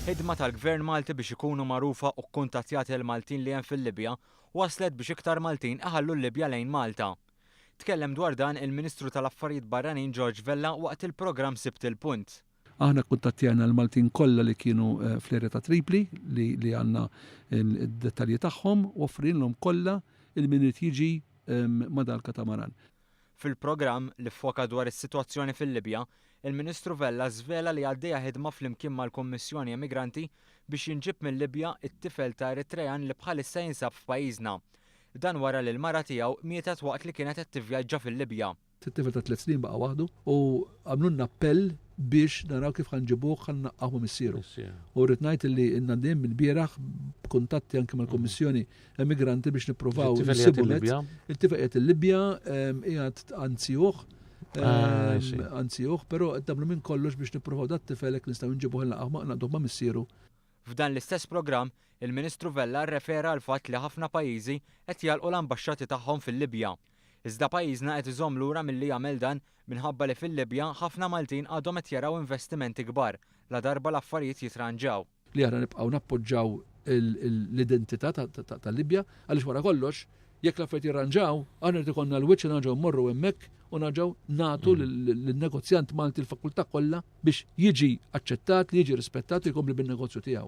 Ħidma tal-Gvern Malti biex ikunu magħrufa u kkuntattjati l-Maltin li hemm fil-Libja waslet biex iktar Maltin iħallu l-Libja lejn Malta. Tkellem dwar dan il-Ministru tal-Affarijiet Barranin George Vella waqt il-programm Sibt il-Punt. Aħna kuntattjana l-Maltin kollha li kienu fl-area ta' Tripli li għandna id-dettalji tagħhom u offrinlhom kollha il-min irid jiġi madal-katamaran. Fil-programm li ffoka dwar is-sitwazzjoni fil-Libja, il-Ministru Vella żvela li għaddejja ħidma flimkien mal-Kummissjoni Immigranti biex jinġib mill-Libja it-tifel ta' Eritrean li bħalissa jinsab f'pajjiżna. Dan wara li l-mara tiegħu mietet waqt li kienet qed tivvjaġġa fil-Libja. It-tifel ta' 3 snin baqa' waħdu u għamlulna appell biex naraw kif ħanġibuh ħannaqqaħu missieru. U rrid ngħid li innandiem il-bieraħ b'kuntatti anke mal-Kummissjoni Immigranti biex nippruvaw nsibu Libja. Il-tifel qiegħed il-Libja qiegħed anzjuh, però qed nagħmlu minn kollox biex nippruvaw dat-tifel hekk nistgħu nġibuh naqgħu ma' missieru. F'dan l-istess programm, il-Ministru Vella rrefera għal fatt li ħafna pajjiżi qed jalqu l-ambaxxati tagħhom fil-Libja. Iżda pajjiżna qed iżomm lura milli jagħmel dan minħabba li fil-Libja ħafna Maltin għadhom qed jaraw investimenti kbar la darba l-affarijiet jitranġaw. Li aħna nibqgħu nappoġġaw l-identità tal-Libja għaliex wara kollox jekk l-affarijiet jirranġaw, aħna rid ikollna l-wiċċ nerġgħu mmorru hemmhekk u nerġgħu nagħtu lin-negozjant Malti l-fakultà kollha biex jiġi aċċettat, li jiġi rispettat u jkompli bin-negozju tiegħu.